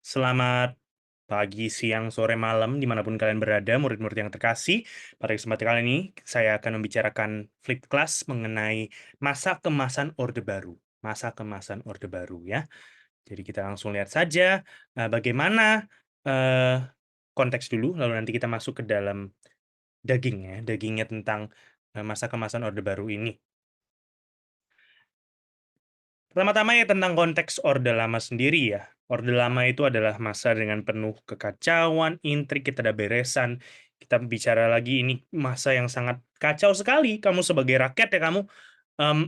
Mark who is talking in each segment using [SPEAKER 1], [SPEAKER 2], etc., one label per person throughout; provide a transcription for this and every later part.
[SPEAKER 1] Selamat pagi, siang, sore, malam, dimanapun kalian berada, murid-murid yang terkasih. Pada kesempatan kali ini, saya akan membicarakan flip class mengenai masa kemasan Orde Baru. Masa kemasan Orde Baru, ya. Jadi kita langsung lihat saja bagaimana eh, konteks dulu, lalu nanti kita masuk ke dalam dagingnya, dagingnya tentang masa kemasan Orde Baru ini. Pertama-tama ya tentang konteks Orde Lama sendiri ya. Orde Lama itu adalah masa dengan penuh kekacauan, intrik, ketidakberesan. Kita bicara lagi ini masa yang sangat kacau sekali. Kamu sebagai rakyat ya em,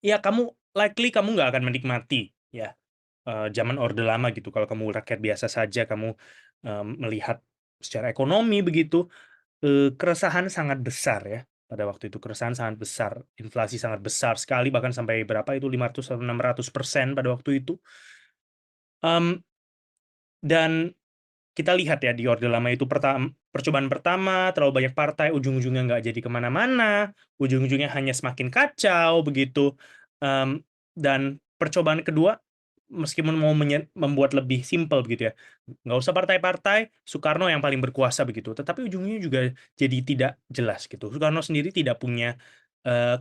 [SPEAKER 1] kamu likely kamu nggak akan menikmati ya zaman Orde Lama gitu. Kalau kamu rakyat biasa saja, kamu melihat secara ekonomi begitu, keresahan sangat besar ya. Pada waktu itu keresahan sangat besar, inflasi sangat besar sekali, bahkan sampai berapa itu 500 atau 600% pada waktu itu. Mmm, dan kita lihat ya di Orde Lama itu percobaan pertama, terlalu banyak partai, ujung-ujungnya nggak jadi kemana-mana, ujung-ujungnya hanya semakin kacau begitu. Dan percobaan kedua, meskipun mau membuat lebih simpel begitu ya, nggak usah partai-partai, Soekarno yang paling berkuasa begitu, tetapi ujungnya juga jadi tidak jelas gitu. Soekarno sendiri tidak punya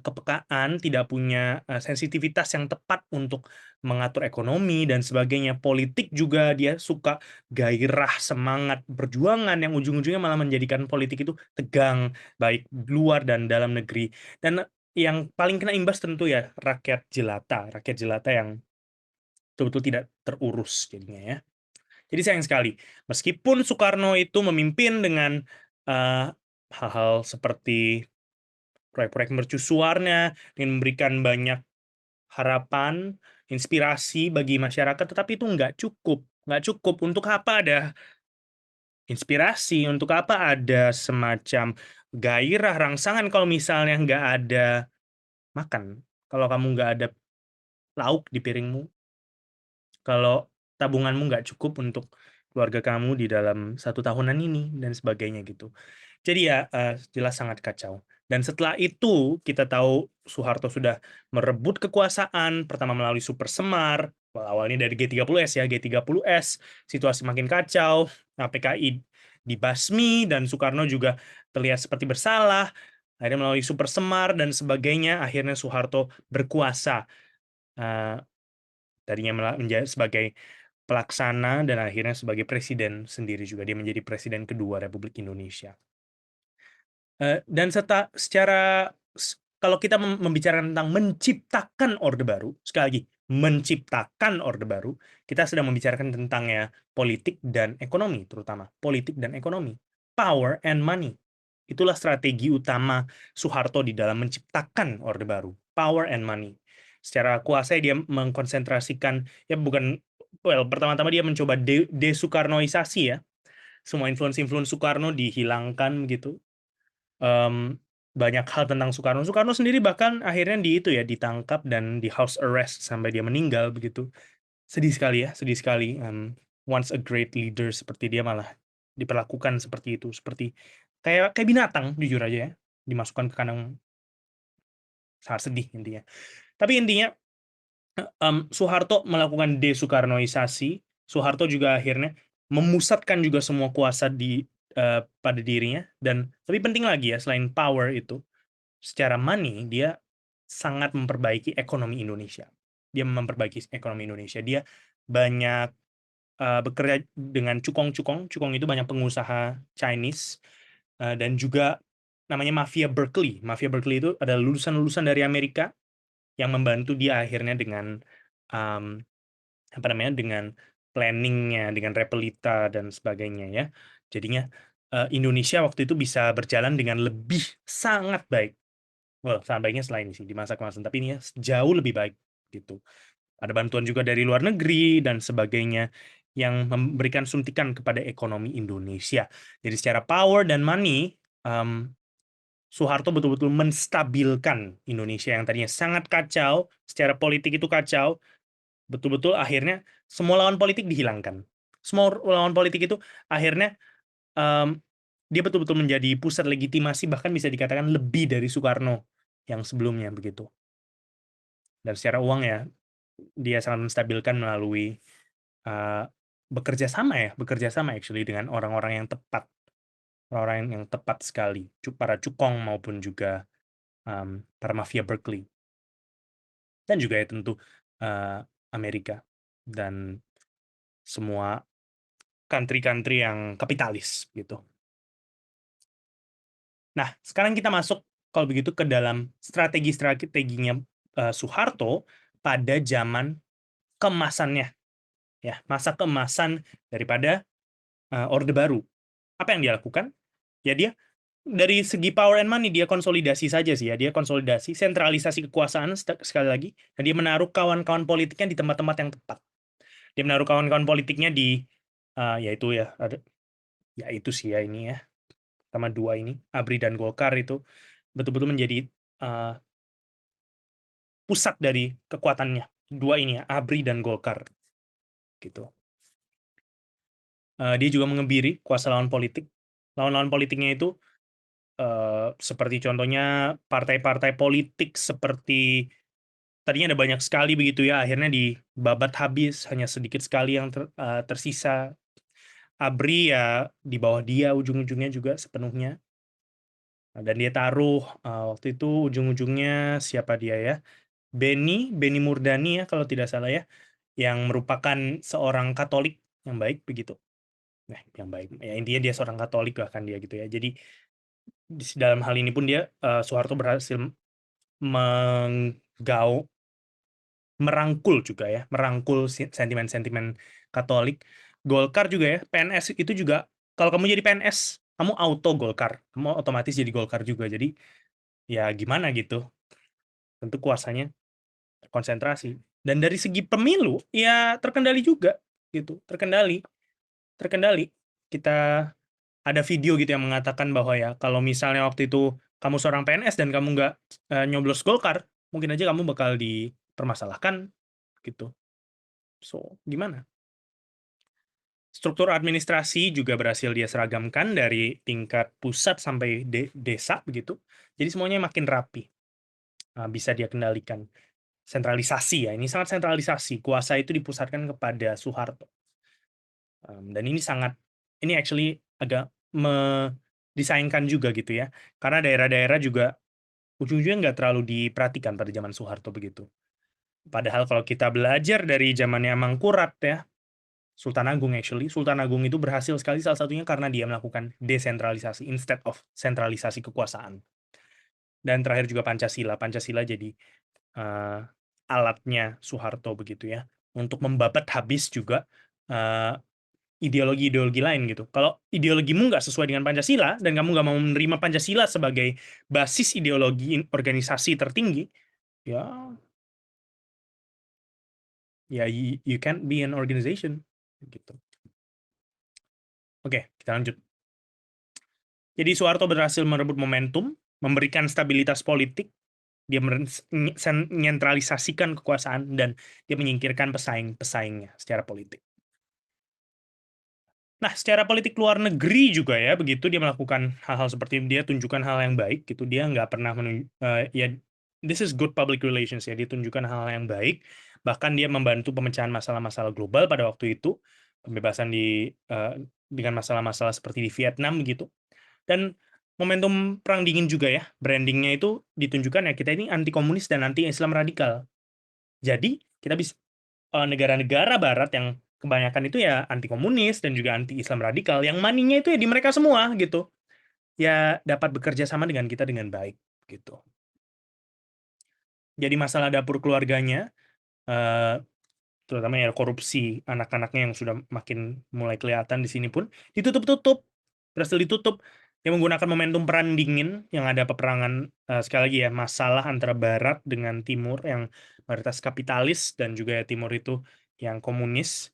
[SPEAKER 1] kepekaan, tidak punya sensitivitas yang tepat untuk mengatur ekonomi dan sebagainya. Politik juga dia suka gairah, semangat perjuangan yang ujung-ujungnya malah menjadikan politik itu tegang, baik luar dan dalam negeri. Dan yang paling kena imbas tentu ya rakyat jelata yang betul-betul tidak terurus jadinya ya. Jadi sayang sekali, meskipun Soekarno itu memimpin dengan hal-hal seperti proyek-proyek mercusuarnya, dengan memberikan banyak harapan, inspirasi bagi masyarakat, tetapi itu nggak cukup. Untuk apa ada inspirasi, untuk apa ada semacam gairah, rangsangan kalau misalnya nggak ada makan, kalau kamu nggak ada lauk di piringmu, kalau tabunganmu nggak cukup untuk keluarga kamu di dalam 1 tahunan ini, dan sebagainya gitu. Jadi ya, jelas sangat kacau. Dan setelah itu, kita tahu Soeharto sudah merebut kekuasaan, pertama melalui Super Semar, awalnya dari G30S ya, G30S, situasi makin kacau, PKI dibasmi, dan Soekarno juga terlihat seperti bersalah, akhirnya melalui Super Semar dan sebagainya, akhirnya Soeharto berkuasa, eee, tadinya menjadi sebagai pelaksana dan akhirnya sebagai presiden sendiri juga, dia menjadi presiden kedua Republik Indonesia. Dan secara kalau kita membicarakan tentang menciptakan Orde Baru, sekali lagi, menciptakan Orde Baru, kita sedang membicarakan tentang ya politik dan ekonomi terutama, politik dan ekonomi, power and money. Itulah strategi utama Soeharto di dalam menciptakan Orde Baru, power and money. Secara kuasa dia mengkonsentrasikan, ya bukan, pertama-tama dia mencoba desoekarnoisasi ya, semua influence-influence Soekarno dihilangkan gitu. Banyak hal tentang Soekarno. Soekarno sendiri bahkan akhirnya ditangkap dan di house arrest sampai dia meninggal begitu. Sedih sekali ya, sedih sekali, once a great leader seperti dia malah diperlakukan seperti itu, seperti kayak kayak binatang jujur aja ya, dimasukkan ke kandang. Sangat sedih intinya. Tapi intinya, Soeharto melakukan desoekarnoisasi, Soeharto juga akhirnya memusatkan juga semua kuasa pada dirinya, dan lebih penting lagi ya selain power itu, secara money, dia sangat memperbaiki ekonomi Indonesia. Dia memperbaiki ekonomi Indonesia. Dia banyak, bekerja dengan cukong-cukong. Cukong itu banyak pengusaha Chinese, dan juga namanya mafia Berkeley. Mafia Berkeley itu adalah lulusan-lulusan dari Amerika yang membantu dia akhirnya dengan, mmm, apa namanya, dengan planning-nya, dengan Repelita dan sebagainya ya. Jadinya, Indonesia waktu itu bisa berjalan dengan lebih sangat baik. Well, sangat baiknya setelah ini sih, di masa kemasan, tapi ini ya jauh lebih baik, gitu. Ada bantuan juga dari luar negeri dan sebagainya, yang memberikan suntikan kepada ekonomi Indonesia. Jadi secara power dan money, Soeharto betul-betul menstabilkan Indonesia yang tadinya sangat kacau, secara politik itu kacau, betul-betul akhirnya semua lawan politik dihilangkan. Semua lawan politik itu akhirnya, mmm, dia betul-betul menjadi pusat legitimasi, bahkan bisa dikatakan lebih dari Soekarno yang sebelumnya, begitu. Dan secara uang ya, dia sangat menstabilkan melalui, eee bekerja sama actually dengan orang-orang yang tepat, orang-orang yang tepat sekali, para cukong maupun juga, para mafia Berkeley, dan juga ya tentu, eee, Amerika dan semua country-country yang kapitalis gitu. Nah, sekarang kita masuk kalau begitu ke dalam strategi-strateginya, Soeharto pada zaman keemasannya ya, masa keemasan daripada, Orde Baru. Apa yang dia lakukan? Ya dia dari segi power and money dia konsolidasi saja sih ya, dia konsolidasi, sentralisasi kekuasaan sekali lagi, dan dia menaruh kawan-kawan politiknya di tempat-tempat yang tepat. Dia menaruh kawan-kawan politiknya di, yaitu ya ada ya itu sih ya ini ya, sama 2 ini, ABRI dan Golkar itu betul-betul menjadi, eee, pusat dari kekuatannya, 2 ini ya, ABRI dan Golkar, gitu. Dia juga mengebiri kuasa lawan politik. Lawan-lawan politiknya itu, seperti contohnya partai-partai politik seperti tadinya ada banyak sekali begitu ya, akhirnya dibabat habis, hanya sedikit sekali yang tersisa. ABRI ya di bawah dia ujung-ujungnya juga sepenuhnya. Dan dia taruh, waktu itu ujung-ujungnya siapa dia ya, Beni Murdani ya kalau tidak salah ya, yang merupakan seorang Katolik yang baik begitu. Nah, yang baik, ya intinya dia seorang Katolik bahkan dia gitu ya. Jadi dalam hal ini pun dia, Soeharto berhasil menggau merangkul juga ya, merangkul sentimen-sentimen Katolik. Golkar juga ya, PNS itu juga kalau kamu jadi PNS, kamu auto Golkar, kamu otomatis jadi Golkar juga. Jadi, ya gimana gitu, tentu kuasanya terkonsentrasi. Dan dari segi pemilu, ya terkendali juga gitu, terkendali terkendali. Kita ada video gitu yang mengatakan bahwa ya, kalau misalnya waktu itu kamu seorang PNS dan kamu nggak, nyoblos Golkar, mungkin aja kamu bakal dipermasalahkan gitu. So, gimana? Struktur administrasi juga berhasil dia seragamkan dari tingkat pusat sampai desa begitu. Jadi semuanya makin rapi, bisa dia kendalikan. Sentralisasi ya, ini sangat sentralisasi, kuasa itu dipusatkan kepada Soeharto. Dan ini ini actually agak disayangkan juga gitu ya, karena daerah-daerah juga ujung-ujungnya nggak terlalu diperhatikan pada zaman Soeharto begitu. Padahal kalau kita belajar dari zamannya Mangkurat ya, Sultan Agung actually, Sultan Agung itu berhasil sekali salah satunya karena dia melakukan desentralisasi instead of sentralisasi kekuasaan. Dan terakhir juga Pancasila. Pancasila jadi, eee, alatnya Soeharto begitu ya, untuk membabat habis juga, eee, ideologi-ideologi lain gitu. Kalau ideologimu nggak sesuai dengan Pancasila dan kamu nggak mau menerima Pancasila sebagai basis ideologi organisasi tertinggi, ya ya you can't be an organization, gitu. Oke, kita lanjut. Jadi Soeharto berhasil merebut momentum, memberikan stabilitas politik, dia menyentralisasikan kekuasaan, dan dia menyingkirkan pesaing-pesaingnya secara politik. Nah, secara politik luar negeri juga ya, begitu dia melakukan hal-hal seperti dia tunjukkan hal yang baik gitu, dia nggak pernah ya this is good public relations ya, dia tunjukkan hal yang baik, bahkan dia membantu pemecahan masalah-masalah global pada waktu itu, pembebasan dengan masalah-masalah seperti di Vietnam gitu. Dan momentum perang dingin juga ya, branding-nya itu ditunjukkan ya, kita ini anti komunis dan anti Islam radikal. Jadi, kita negara-negara barat yang kebanyakan itu ya anti komunis dan juga anti Islam radikal, yang money-nya itu ya di mereka semua gitu. Ya dapat bekerja sama dengan kita dengan baik, gitu. Jadi masalah dapur keluarganya, eee, terutama ya korupsi anak-anaknya yang sudah makin mulai kelihatan di sini pun, ditutup-tutup, berhasil ditutup. Dia menggunakan momentum perang dingin yang ada peperangan, sekali lagi ya, masalah antara barat dengan timur yang mayoritas kapitalis dan juga ya timur itu yang komunis.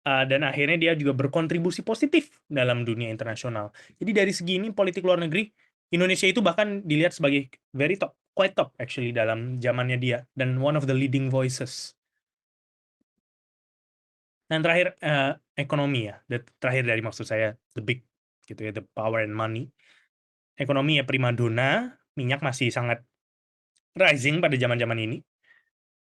[SPEAKER 1] Dan akhirnya dia juga berkontribusi positif dalam dunia internasional. Jadi dari segi ini politik luar negeri, Indonesia itu bahkan dilihat sebagai very top, quite top actually dalam zamannya dia, dan one of the leading voices. Dan terakhir, ekonomi ya, terakhir dari maksud saya the big gitu ya, the power and money. Ekonomi ya primadona, minyak masih sangat rising pada zaman-zaman ini.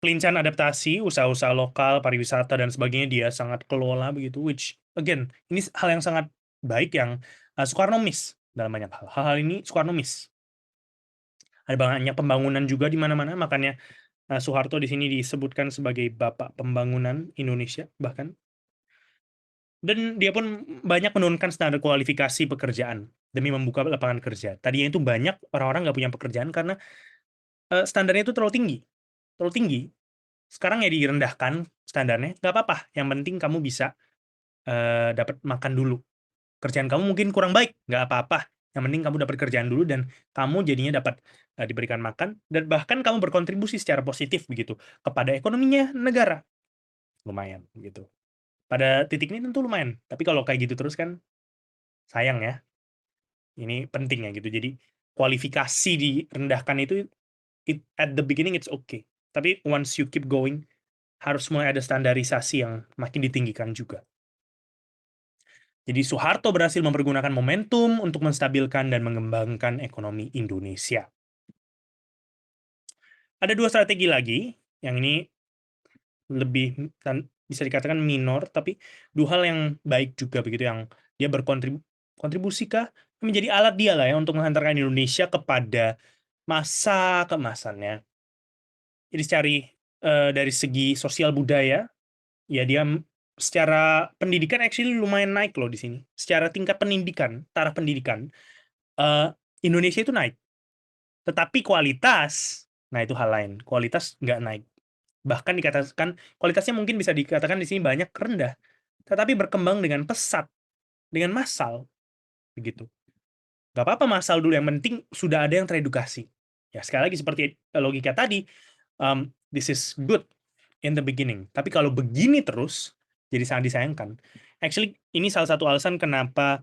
[SPEAKER 1] Kelincahan adaptasi, usaha-usaha lokal, pariwisata, dan sebagainya dia sangat kelola begitu, which again, ini hal yang sangat baik yang Soekarno miss dalam banyak hal. Hal-hal ini Soekarno miss. Ada banyak pembangunan juga di mana-mana, makanya Soeharto di sini disebutkan sebagai bapak pembangunan Indonesia bahkan. Dan dia pun banyak menurunkan standar kualifikasi pekerjaan demi membuka lapangan kerja. Tadinya itu banyak orang-orang nggak punya pekerjaan karena standarnya itu terlalu tinggi. Terlalu tinggi. Sekarang ya direndahkan standarnya, nggak apa-apa. Yang penting kamu bisa dapat makan dulu. Kerjaan kamu mungkin kurang baik, nggak apa-apa. Yang penting kamu dapat kerjaan dulu dan kamu jadinya dapat diberikan makan dan bahkan kamu berkontribusi secara positif begitu kepada ekonominya negara. Lumayan gitu. Pada titik ini tentu lumayan. Tapi kalau kayak gitu terus kan sayang ya. Ini penting ya gitu. Jadi kualifikasi direndahkan itu at the beginning it's okay. Tapi once you keep going harus mulai ada standarisasi yang makin ditinggikan juga. Jadi Soeharto berhasil mempergunakan momentum untuk menstabilkan dan mengembangkan ekonomi Indonesia. Ada 2 strategi lagi, yang ini lebih bisa dikatakan minor, tapi 2 hal yang baik juga begitu, yang dia kontribusi kah? Menjadi alat dia lah ya untuk menghantarkan Indonesia kepada masa keemasannya. Jadi dari segi sosial budaya, ya dia secara pendidikan actually lumayan naik loh di sini. Secara tingkat pendidikan, taraf pendidikan, Indonesia itu naik. Tetapi kualitas, nah itu hal lain. Kualitas nggak naik. Bahkan dikatakan, kualitasnya mungkin bisa dikatakan di sini banyak rendah. Tetapi berkembang dengan pesat, dengan massal, begitu. Nggak apa-apa massal dulu, yang penting sudah ada yang teredukasi. Ya sekali lagi seperti logika tadi, this is good in the beginning. Tapi kalau begini terus, jadi sangat disayangkan. Actually, ini salah satu alasan kenapa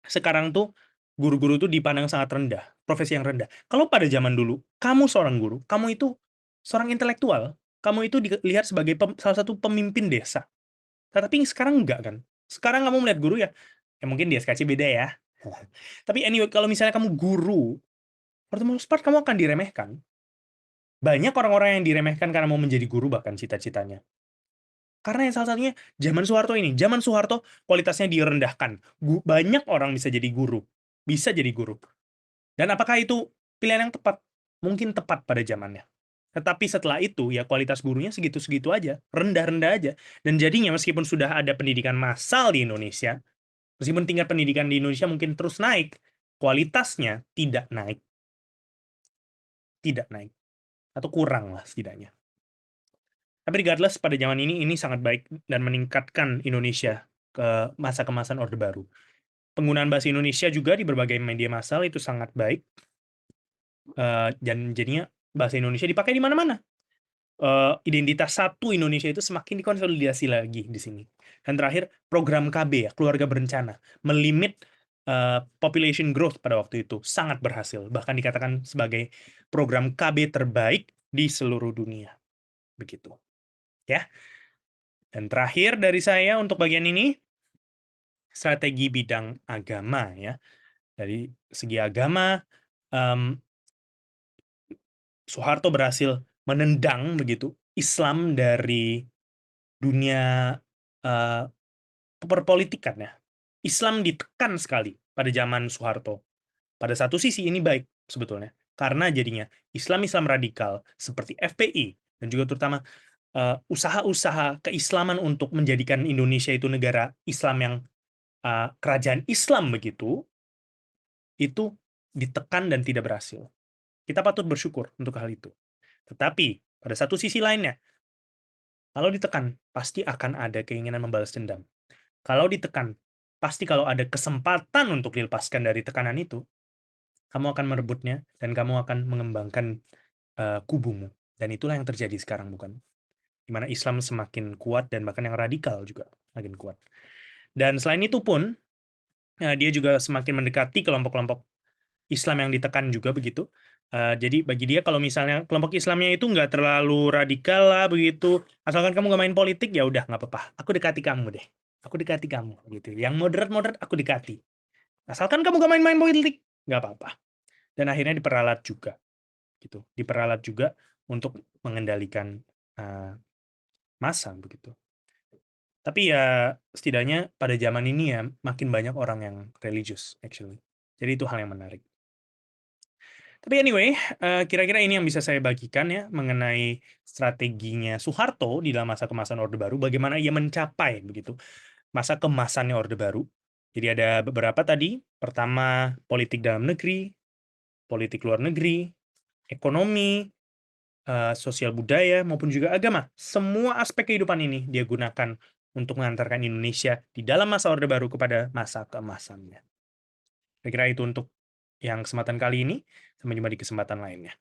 [SPEAKER 1] sekarang tuh guru-guru tuh dipandang sangat rendah, profesi yang rendah. Kalau pada zaman dulu, kamu seorang guru, kamu itu seorang intelektual, kamu itu dilihat sebagai salah satu pemimpin desa. Tapi sekarang enggak kan? Sekarang kamu melihat guru ya, ya mungkin di SKC beda ya. Tapi anyway, kalau misalnya kamu guru, for the most part kamu akan diremehkan. Banyak orang-orang yang diremehkan karena mau menjadi guru bahkan cita-citanya. Karena yang salah satunya zaman Soeharto ini. Zaman Soeharto kualitasnya direndahkan. Banyak orang bisa jadi guru. Bisa jadi guru. Dan apakah itu pilihan yang tepat? Mungkin tepat pada zamannya. Tetapi setelah itu, ya kualitas gurunya segitu-segitu aja. Rendah-rendah aja. Dan jadinya meskipun sudah ada pendidikan massal di Indonesia, meskipun tingkat pendidikan di Indonesia mungkin terus naik, kualitasnya tidak naik. Tidak naik. Atau kurang lah setidaknya. Tapi regardless, pada zaman ini sangat baik dan meningkatkan Indonesia ke masa kemasan Orde Baru. Penggunaan bahasa Indonesia juga di berbagai media massal itu sangat baik. Dan jadinya bahasa Indonesia dipakai di mana-mana. Identitas satu Indonesia itu semakin dikonsolidasi lagi di sini. Dan terakhir, program KB ya, keluarga berencana, melimit population growth pada waktu itu sangat berhasil. Bahkan dikatakan sebagai program KB terbaik di seluruh dunia. Begitu. Ya. Dan terakhir dari saya untuk bagian ini, strategi bidang agama ya. Dari segi agama, Soeharto berhasil menendang begitu Islam dari dunia perpolitikan ya. Islam ditekan sekali pada zaman Soeharto. Pada satu sisi ini baik sebetulnya, karena jadinya Islam-Islam radikal seperti FPI dan juga terutama usaha-usaha keislaman untuk menjadikan Indonesia itu negara Islam yang kerajaan Islam begitu, itu ditekan dan tidak berhasil. Kita patut bersyukur untuk hal itu. Tetapi pada satu sisi lainnya, kalau ditekan, pasti akan ada keinginan membalas dendam. Kalau ditekan, pasti kalau ada kesempatan untuk dilepaskan dari tekanan itu, kamu akan merebutnya dan kamu akan mengembangkan kubumu. Dan itulah yang terjadi sekarang, bukan? Di mana Islam semakin kuat dan bahkan yang radikal juga makin kuat. Dan selain itu pun, dia juga semakin mendekati kelompok-kelompok Islam yang ditekan juga begitu. Jadi bagi dia kalau misalnya kelompok Islamnya itu nggak terlalu radikal lah begitu, asalkan kamu nggak main politik ya udah nggak apa-apa. Aku dekati kamu deh. Aku dekati kamu gitu. Yang moderat-moderat aku dekati. Asalkan kamu nggak main-main politik, nggak apa-apa. Dan akhirnya diperalat juga gitu. Diperalat juga untuk mengendalikan eee, massa begitu. Tapi ya setidaknya pada zaman ini ya makin banyak orang yang religius actually. Jadi itu hal yang menarik. Tapi anyway, kira-kira ini yang bisa saya bagikan ya mengenai strateginya Soeharto di dalam masa kemasan Orde Baru, bagaimana ia mencapai begitu masa kemasannya Orde Baru. Jadi ada beberapa tadi, pertama politik dalam negeri, politik luar negeri, ekonomi, sosial budaya, maupun juga agama. Semua aspek kehidupan ini dia gunakan untuk mengantarkan Indonesia di dalam masa Orde Baru kepada masa keemasannya. Saya kira itu untuk yang kesempatan kali ini, sampai jumpa di kesempatan lainnya.